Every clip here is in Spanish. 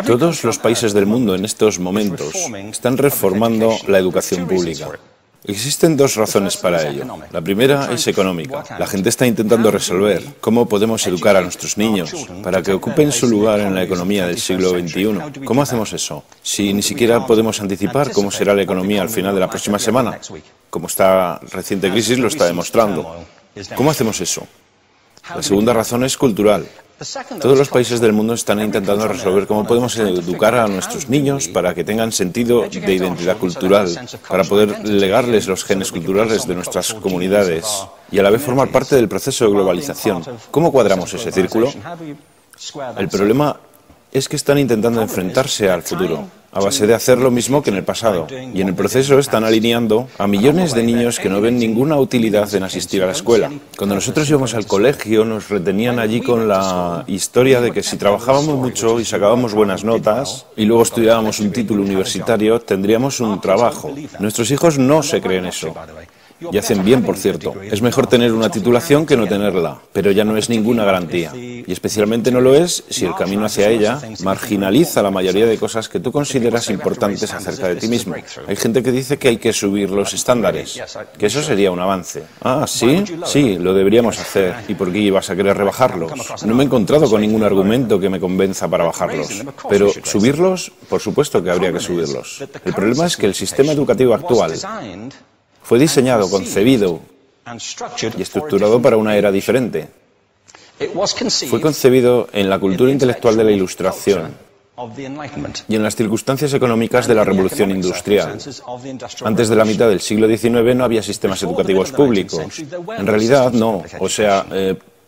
Todos los países del mundo en estos momentos están reformando la educación pública. Existen dos razones para ello. La primera es económica. La gente está intentando resolver cómo podemos educar a nuestros niños para que ocupen su lugar en la economía del siglo XXI. ¿Cómo hacemos eso? Si ni siquiera podemos anticipar cómo será la economía al final de la próxima semana, como esta reciente crisis lo está demostrando. ¿Cómo hacemos eso? La segunda razón es cultural. Todos los países del mundo están intentando resolver cómo podemos educar a nuestros niños para que tengan sentido de identidad cultural, para poder legarles los genes culturales de nuestras comunidades y a la vez formar parte del proceso de globalización. ¿Cómo cuadramos ese círculo? El problema es que están intentando enfrentarse al futuro, a base de hacer lo mismo que en el pasado. Y en el proceso están alineando a millones de niños que no ven ninguna utilidad en asistir a la escuela. Cuando nosotros íbamos al colegio nos retenían allí con la historia de que si trabajábamos mucho y sacábamos buenas notas y luego estudiábamos un título universitario, tendríamos un trabajo. Nuestros hijos no se creen eso. Y hacen bien, por cierto. Es mejor tener una titulación que no tenerla, pero ya no es ninguna garantía. Y especialmente no lo es si el camino hacia ella marginaliza la mayoría de cosas que tú consideras importantes acerca de ti mismo. Hay gente que dice que hay que subir los estándares, que eso sería un avance. Ah, ¿sí? Sí, lo deberíamos hacer. ¿Y por qué ibas a querer rebajarlos? No me he encontrado con ningún argumento que me convenza para bajarlos. Pero subirlos, por supuesto que habría que subirlos. El problema es que el sistema educativo actual fue diseñado, concebido y estructurado para una era diferente. Fue concebido en la cultura intelectual de la Ilustración y en las circunstancias económicas de la Revolución Industrial. Antes de la mitad del siglo XIX no había sistemas educativos públicos. En realidad no. O sea,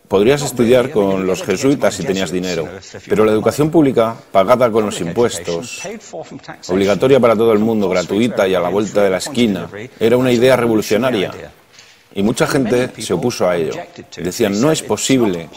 podrías estudiar con los jesuitas si tenías dinero, pero la educación pública, pagada con los impuestos, obligatoria para todo el mundo, gratuita y a la vuelta de la esquina, era una idea revolucionaria. Y mucha gente se opuso a ello. Decían, no es posible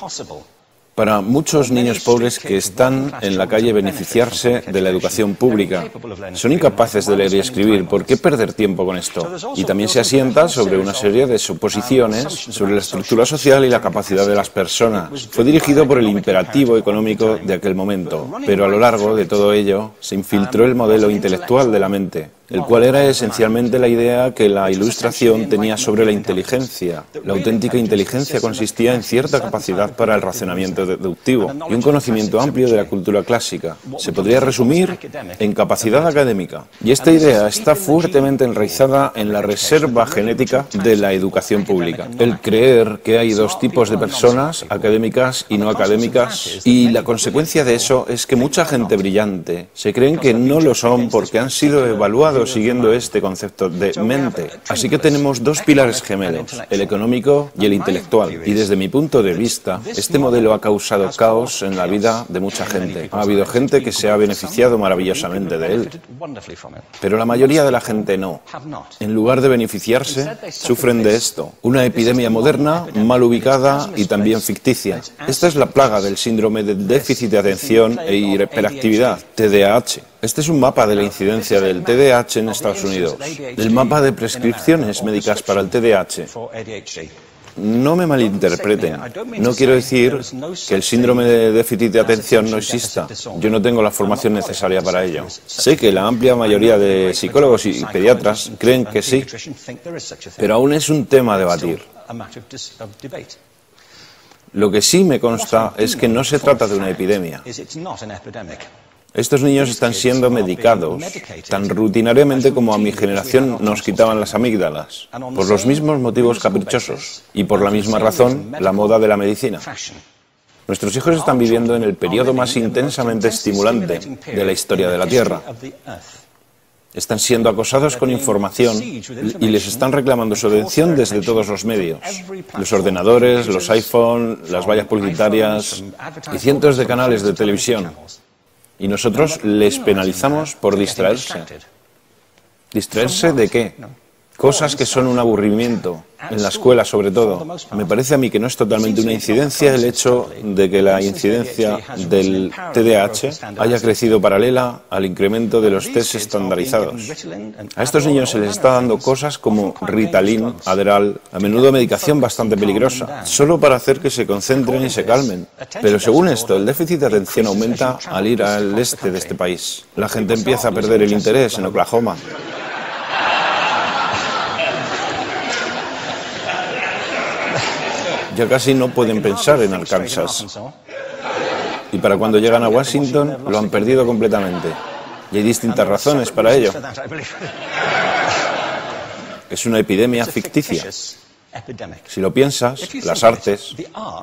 para muchos niños pobres que están en la calle beneficiarse de la educación pública. Son incapaces de leer y escribir. ¿Por qué perder tiempo con esto? Y también se asienta sobre una serie de suposiciones sobre la estructura social y la capacidad de las personas. Fue dirigido por el imperativo económico de aquel momento, pero a lo largo de todo ello se infiltró el modelo intelectual de la mente, el cual era esencialmente la idea que la Ilustración tenía sobre la inteligencia. La auténtica inteligencia consistía en cierta capacidad para el razonamiento deductivo y un conocimiento amplio de la cultura clásica. Se podría resumir en capacidad académica. Y esta idea está fuertemente enraizada en la reserva genética de la educación pública. El creer que hay dos tipos de personas, académicas y no académicas, y la consecuencia de eso es que mucha gente brillante se creen que no lo son porque han sido evaluados siguiendo este concepto de mente. Así que tenemos dos pilares gemelos, el económico y el intelectual. Y desde mi punto de vista, este modelo ha causado caos en la vida de mucha gente. Ha habido gente que se ha beneficiado maravillosamente de él, pero la mayoría de la gente no. En lugar de beneficiarse, sufren de esto. Una epidemia moderna, mal ubicada y también ficticia. Esta es la plaga del síndrome de déficit de atención e hiperactividad, TDAH. Este es un mapa de la incidencia del TDAH en Estados Unidos, del mapa de prescripciones médicas para el TDAH. No me malinterpreten, no quiero decir que el síndrome de déficit de atención no exista. Yo no tengo la formación necesaria para ello. Sé que la amplia mayoría de psicólogos y pediatras creen que sí, pero aún es un tema a debatir. Lo que sí me consta es que no se trata de una epidemia. Estos niños están siendo medicados tan rutinariamente como a mi generación nos quitaban las amígdalas, por los mismos motivos caprichosos y por la misma razón la moda de la medicina. Nuestros hijos están viviendo en el periodo más intensamente estimulante de la historia de la Tierra. Están siendo acosados con información y les están reclamando su atención desde todos los medios. Los ordenadores, los iPhone, las vallas publicitarias y cientos de canales de televisión. Y nosotros les penalizamos por distraerse. ¿Distraerse de qué? cosas que son un aburrimiento, en la escuela sobre todo. Me parece a mí que no es totalmente una incidencia el hecho de que la incidencia del TDAH haya crecido paralela al incremento de los test estandarizados. A estos niños se les está dando cosas como Ritalin, Adderall, a menudo medicación bastante peligrosa, solo para hacer que se concentren y se calmen. Pero según esto, el déficit de atención aumenta al ir al este de este país. La gente empieza a perder el interés en Oklahoma. Ya casi no pueden pensar en Arkansas. Y para cuando llegan a Washington, lo han perdido completamente. Y hay distintas razones para ello. Es una epidemia ficticia. Si lo piensas, las artes,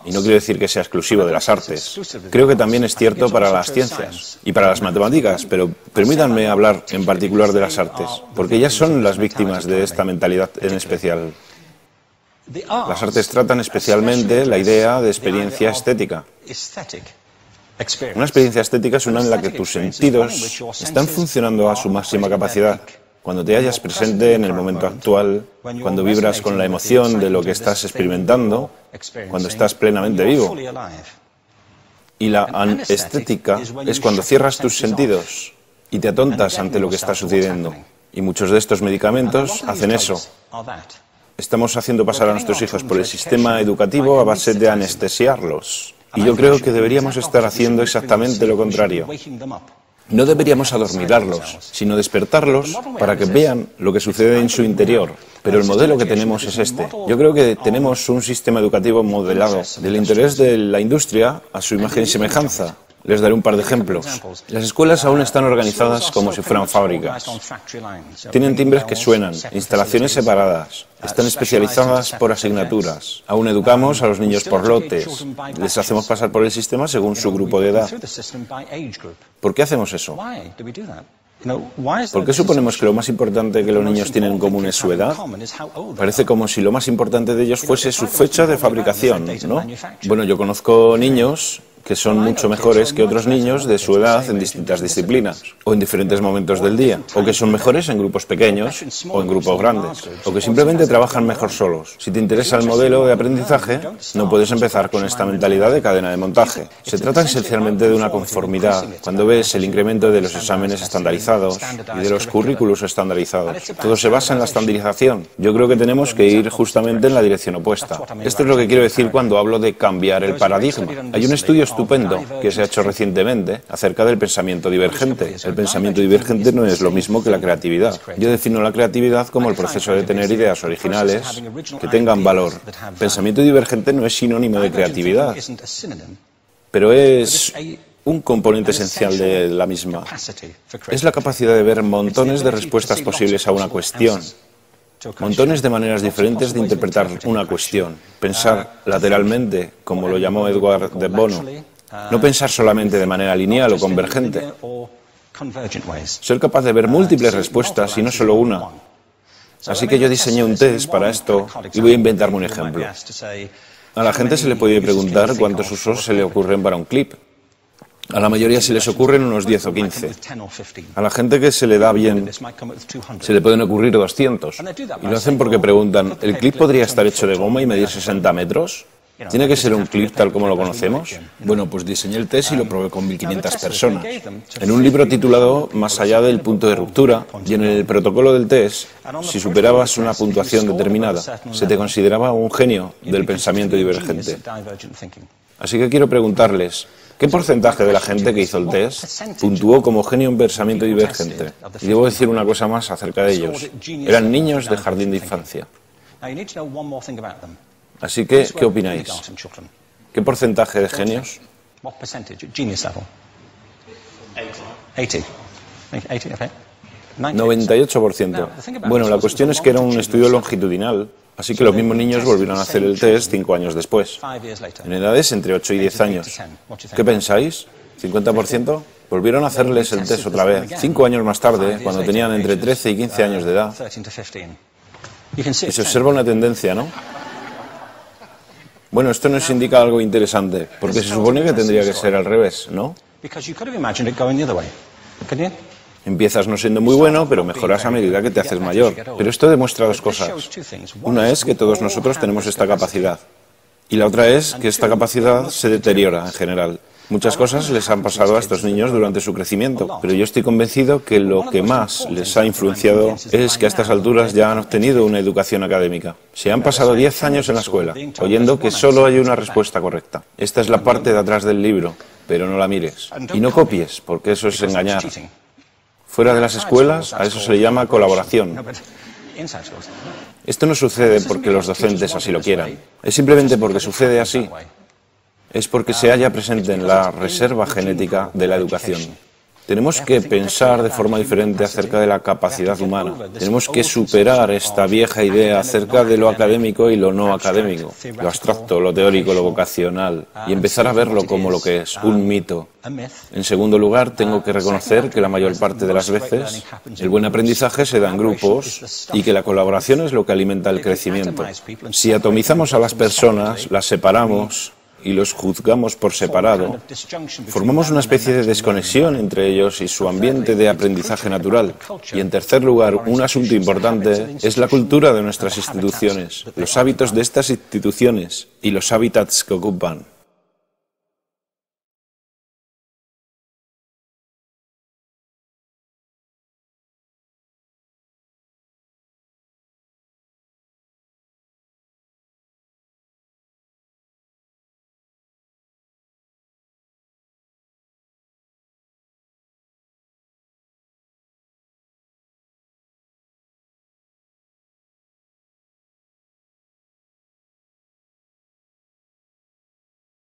y no quiero decir que sea exclusivo de las artes, creo que también es cierto para las ciencias y para las matemáticas, pero permítanme hablar en particular de las artes, porque ellas son las víctimas de esta mentalidad en especial. Las artes tratan especialmente la idea de experiencia estética. Una experiencia estética es una en la que tus sentidos están funcionando a su máxima capacidad. Cuando te hallas presente en el momento actual, cuando vibras con la emoción de lo que estás experimentando, cuando estás plenamente vivo. Y la anestética es cuando cierras tus sentidos y te atontas ante lo que está sucediendo. Y muchos de estos medicamentos hacen eso. Estamos haciendo pasar a nuestros hijos por el sistema educativo a base de anestesiarlos. Y yo creo que deberíamos estar haciendo exactamente lo contrario. No deberíamos adormilarlos, sino despertarlos para que vean lo que sucede en su interior. Pero el modelo que tenemos es este. Yo creo que tenemos un sistema educativo modelado del interés de la industria a su imagen y semejanza. Les daré un par de ejemplos. Las escuelas aún están organizadas como si fueran fábricas. Tienen timbres que suenan, instalaciones separadas, están especializadas por asignaturas. Aún educamos a los niños por lotes. Les hacemos pasar por el sistema según su grupo de edad. ¿Por qué hacemos eso? ¿Por qué suponemos que lo más importante que los niños tienen en común es su edad? Parece como si lo más importante de ellos fuese su fecha de fabricación, ¿no? Bueno, yo conozco niños que son mucho mejores que otros niños de su edad en distintas disciplinas, o en diferentes momentos del día, o que son mejores en grupos pequeños o en grupos grandes, o que simplemente trabajan mejor solos. Si te interesa el modelo de aprendizaje, no puedes empezar con esta mentalidad de cadena de montaje. Se trata esencialmente de una conformidad. Cuando ves el incremento de los exámenes estandarizados y de los currículos estandarizados, todo se basa en la estandarización. Yo creo que tenemos que ir justamente en la dirección opuesta. Esto es lo que quiero decir cuando hablo de cambiar el paradigma. Hay un estudio estupendo que se ha hecho recientemente acerca del pensamiento divergente. El pensamiento divergente no es lo mismo que la creatividad. Yo defino la creatividad como el proceso de tener ideas originales que tengan valor. Pensamiento divergente no es sinónimo de creatividad, pero es un componente esencial de la misma. Es la capacidad de ver montones de respuestas posibles a una cuestión. Montones de maneras diferentes de interpretar una cuestión. Pensar lateralmente, como lo llamó Edward de Bono. No pensar solamente de manera lineal o convergente. Ser capaz de ver múltiples respuestas y no solo una. Así que yo diseñé un test para esto y voy a inventarme un ejemplo. A la gente se le puede preguntar cuántos usos se le ocurren para un clip. A la mayoría se les ocurren unos 10 o 15. A la gente que se le da bien, se le pueden ocurrir 200. Y lo hacen porque preguntan, ¿el clip podría estar hecho de goma y medir 60 metros? ¿Tiene que ser un clip tal como lo conocemos? Bueno, pues diseñé el test y lo probé con 1.500 personas. En un libro titulado Más allá del punto de ruptura, y en el protocolo del test, si superabas una puntuación determinada, se te consideraba un genio del pensamiento divergente. Así que quiero preguntarles, ¿qué porcentaje de la gente que hizo el test puntuó como genio en pensamiento divergente? Y debo decir una cosa más acerca de ellos. Eran niños de jardín de infancia. Así que, ¿qué opináis? ¿Qué porcentaje de genios? 98%. Bueno, la cuestión es que era un estudio longitudinal, así que los mismos niños volvieron a hacer el test 5 años después, en edades entre 8 y 10 años. ¿Qué pensáis? ¿50%? Volvieron a hacerles el test otra vez, 5 años más tarde, cuando tenían entre 13 y 15 años de edad. Y se observa una tendencia, ¿no? Bueno, esto nos indica algo interesante, porque se supone que tendría que ser al revés, ¿no? Empiezas no siendo muy bueno, pero mejoras a medida que te haces mayor. Pero esto demuestra dos cosas. Una es que todos nosotros tenemos esta capacidad. Y la otra es que esta capacidad se deteriora en general. Muchas cosas les han pasado a estos niños durante su crecimiento, pero yo estoy convencido que lo que más les ha influenciado es que a estas alturas ya han obtenido una educación académica. Se han pasado 10 años en la escuela, oyendo que solo hay una respuesta correcta. Esta es la parte de atrás del libro, pero no la mires. Y no copies, porque eso es engañar. Fuera de las escuelas, a eso se le llama colaboración. Esto no sucede porque los docentes así lo quieran. Es simplemente porque sucede así. Es porque se halla presente en la reserva genética de la educación. Tenemos que pensar de forma diferente acerca de la capacidad humana. Tenemos que superar esta vieja idea acerca de lo académico y lo no académico, lo abstracto, lo teórico, lo vocacional, y empezar a verlo como lo que es, un mito. En segundo lugar, tengo que reconocer que la mayor parte de las veces el buen aprendizaje se da en grupos y que la colaboración es lo que alimenta el crecimiento. Si atomizamos a las personas, las separamos y los juzgamos por separado, formamos una especie de desconexión entre ellos y su ambiente de aprendizaje natural. Y en tercer lugar, un asunto importante es la cultura de nuestras instituciones, los hábitos de estas instituciones y los hábitats que ocupan.